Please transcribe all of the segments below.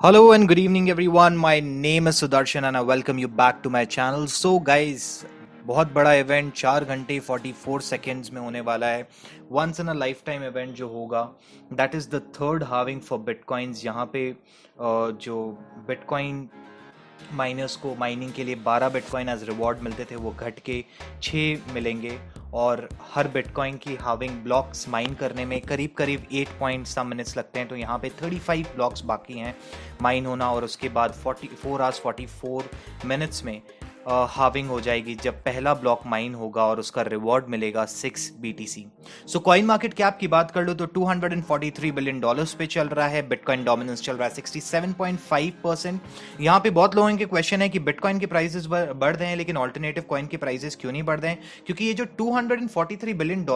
Hello and good evening everyone. My name is Sudarshan and I welcome you back to my channel. So guys, बहुत बड़ा event 4 घंटे 44 seconds में होने वाला है. Once in a lifetime event जो होगा, that is the third halving for bitcoins. यहाँ पे जो बिटकॉइन माइनर्स को माइनिंग के लिए 12 बिटकॉइन एज रिवॉर्ड मिलते थे, वो घट के 6 मिलेंगे. और हर बिटकॉइन की हार्विंग ब्लॉक्स माइन करने में करीब करीब 8 पॉइंट सम मिनट्स लगते हैं. तो यहाँ पे 35 ब्लॉक्स बाकी हैं माइन होना, और उसके बाद 44 आवर्स 44 मिनट्स में हार्विंग हो जाएगी जब पहला ब्लॉक माइन होगा और उसका रिवॉर्ड मिलेगा 6 BTC. सो कॉइन मार्केट कैप की बात कर लो तो $243 बिलियन पे चल रहा है. बिटकॉइन डोमिनेंस चल रहा है 67.5%. यहाँ पे बहुत लोगों के क्वेश्चन है कि बिटकॉइन के प्राइसेस बढ़ रहे हैं लेकिन ऑल्टरनेटिव कॉइन के प्राइसेस क्यों नहीं बढ़ रहे हैं. क्योंकि ये जो $243 बिलियन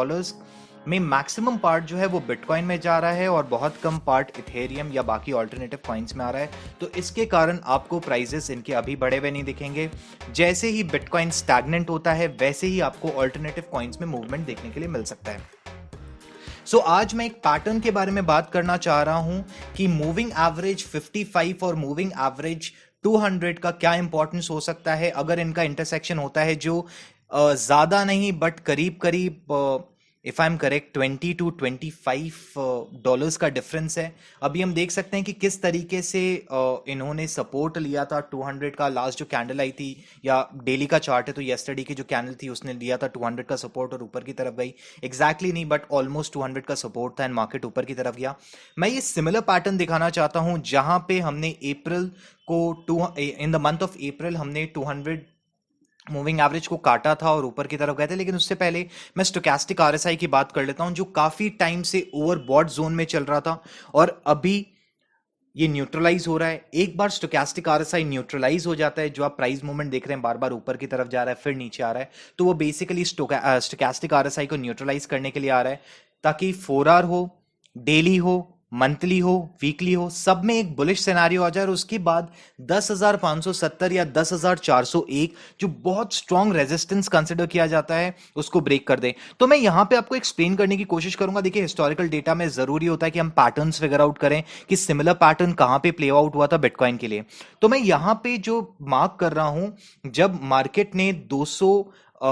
में मैक्सिमम पार्ट जो है वो बिटकॉइन में जा रहा है और बहुत कम पार्ट इथेरियम या बाकी ऑल्टरनेटिव कॉइन्स में आ रहा है. तो इसके कारण आपको प्राइसेस इनके अभी बढ़े हुए नहीं दिखेंगे. जैसे ही बिटकॉइन स्टैग्नेंट होता है वैसे ही आपको ऑल्टरनेटिव कॉइन्स में मूवमेंट देखने के लिए मिल सकता है. सो आज मैं एक पैटर्न के बारे में बात करना चाह रहा हूं कि मूविंग एवरेज 55 और मूविंग एवरेज 200 का क्या इंपॉर्टेंस हो सकता है अगर इनका इंटरसेक्शन होता है, जो ज्यादा नहीं बट करीब करीब if I am correct 20 to 25 dollars का डिफरेंस है. अभी हम देख सकते हैं कि किस तरीके से इन्होंने सपोर्ट लिया था 200 का. लास्ट जो कैंडल आई थी, या डेली का चार्ट है तो येस्टरडे की जो कैंडल थी उसने लिया था 200 का सपोर्ट और ऊपर की तरफ गई. एग्जैक्टली नहीं बट ऑलमोस्ट 200 का सपोर्ट था एंड मार्केट ऊपर की तरफ गया. मैं ये सिमिलर पैटर्न दिखाना चाहता हूं जहां पे हमने अप्रैल को in the month of April हमने 200 मूविंग एवरेज को काटा था और ऊपर की तरफ गए थे. लेकिन उससे पहले मैं स्टोकेस्टिक RSI की बात कर लेता हूं जो काफी टाइम से ओवरबॉट जोन में चल रहा था और अभी ये न्यूट्रलाइज हो रहा है. एक बार स्टोकेस्टिक RSI न्यूट्रलाइज हो जाता है, जो आप प्राइस मूवमेंट देख रहे हैं बार बार ऊपर की तरफ जा रहा है फिर नीचे आ रहा है, तो वो बेसिकली स्टोकेस्टिक RSI को न्यूट्रलाइज करने के लिए आ रहा है ताकि 4 आवर हो, डेली हो, मंथली हो, वीकली हो, सब में एक बुलिश सिनेरियो आ जाए और उसके बाद 10,570 या 10,401 जो बहुत स्ट्रॉन्ग रेजिस्टेंस कंसिडर किया जाता है उसको ब्रेक कर दे. तो मैं यहां पे आपको एक्सप्लेन करने की कोशिश करूंगा. देखिए, हिस्टोरिकल डेटा में जरूरी होता है कि हम पैटर्न्स फिगर आउट करें कि सिमिलर पैटर्न कहां पे प्ले आउट हुआ था बिटकॉइन के लिए. तो मैं यहां पे जो मार्क कर रहा हूं, जब मार्केट ने 200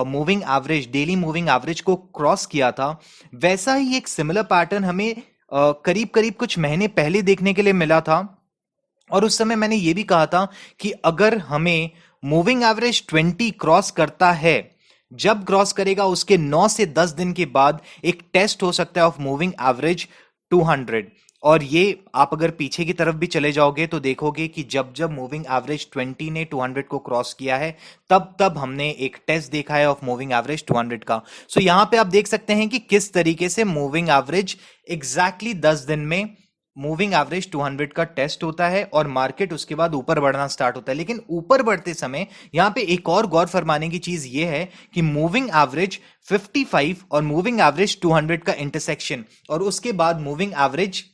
moving average, daily moving average को क्रॉस किया था, वैसा ही एक सिमिलर पैटर्न हमें करीब करीब कुछ महीने पहले देखने के लिए मिला था. और उस समय मैंने ये भी कहा था कि अगर हमें मूविंग एवरेज 20 क्रॉस करता है, जब क्रॉस करेगा उसके 9 से 10 दिन के बाद एक टेस्ट हो सकता है ऑफ मूविंग एवरेज 200. और ये आप अगर पीछे की तरफ भी चले जाओगे तो देखोगे कि जब जब मूविंग एवरेज 20 ने 200 को क्रॉस किया है तब तब हमने एक टेस्ट देखा है ऑफ मूविंग एवरेज 200 का. सो यहां पे आप देख सकते हैं कि किस तरीके से मूविंग एवरेज एग्जैक्टली 10 दिन में मूविंग एवरेज 200 का टेस्ट होता है और मार्केट उसके बाद ऊपर बढ़ना स्टार्ट होता है. लेकिन ऊपर बढ़ते समय यहां पे एक और गौर फरमाने की चीज ये है कि मूविंग एवरेज 55 और मूविंग एवरेज 200 का इंटरसेक्शन और उसके बाद मूविंग एवरेज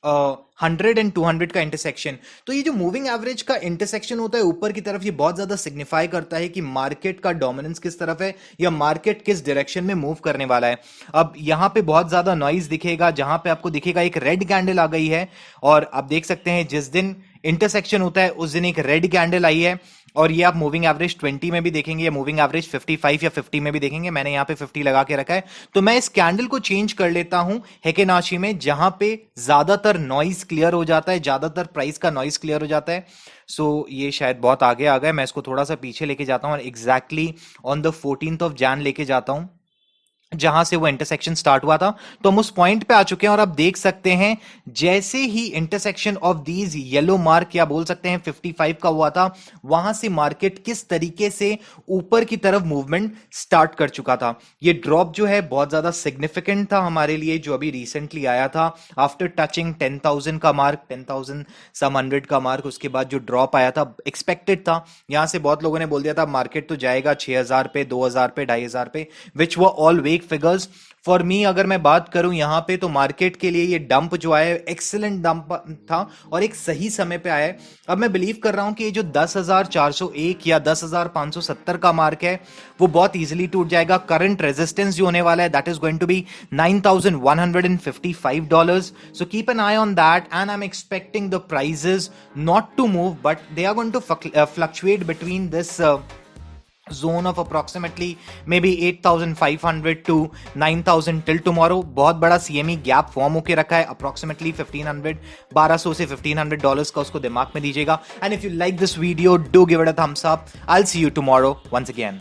100 एंड 200 का इंटरसेक्शन. तो ये जो मूविंग एवरेज का इंटरसेक्शन होता है ऊपर की तरफ, ये बहुत ज्यादा सिग्निफाई करता है कि मार्केट का डोमिनेंस किस तरफ है या मार्केट किस डायरेक्शन में मूव करने वाला है. अब यहां पे बहुत ज्यादा नॉइज दिखेगा, जहां पे आपको दिखेगा एक रेड कैंडल आ गई है और आप देख सकते हैं जिस दिन इंटरसेक्शन होता है उस दिन एक रेड कैंडल आई है. और ये आप मूविंग एवरेज 20 में भी देखेंगे या मूविंग एवरेज 55 या 50 में भी देखेंगे. मैंने यहां पे 50 लगा के रखा है. तो मैं इस कैंडल को चेंज कर लेता हूं हेकेनाशी में, जहां पे ज्यादातर नॉइज क्लियर हो जाता है, ज्यादातर प्राइस का नॉइज क्लियर हो जाता है. सो ये शायद बहुत आगे आ गया, मैं इसको थोड़ा सा पीछे लेके जाता हूं और exactly on the 14th of Jan लेके जाता हूं जहां से वो इंटरसेक्शन स्टार्ट हुआ था. तो हम उस पॉइंट पे आ चुके हैं और आप देख सकते हैं जैसे ही intersection of these yellow mark या बोल सकते हैं 55 का हुआ था, वहां से मार्केट किस तरीके से ऊपर की तरफ मूवमेंट स्टार्ट कर चुका था. ये ड्रॉप जो है बहुत ज्यादा सिग्निफिकेंट था हमारे लिए, जो अभी रिसेंटली आया था आफ्टर टचिंग 10,000 का मार्क, 10,000 सम 100 का मार्क. उसके बाद जो ड्रॉप आया था एक्सपेक्टेड था. यहां से बहुत लोगों ने बोल दिया था मार्केट तो जाएगा 6,000 पे, 2,000 पे, 2,500 पे, विच वो all way big figures. For me अगर मैं बात करूं यहाँ पे, तो मार्केट के लिए ये डंप जो आया है एक्सीलेंट डंप था और एक सही समय पे आया है। अब मैं बिलीव कर रहा हूं कि ये जो 10,401 या 10,570 का मार्क है वो बहुत इजीली टूट जाएगा। करंट रेजिस्टेंस जो होने वाला है that is going to be $9,155। So keep an eye on that and I am expecting the prices not to move, but they are going to fluctuate between this zone of approximately maybe 8,500 to 9,000 till tomorrow। बहुत बड़ा CME gap form होके रखा है approximately 1200 से $1,500 का, उसको दिमाग में दीजिएगा। And if you like this video, do give it a thumbs up। I'll see you tomorrow once again।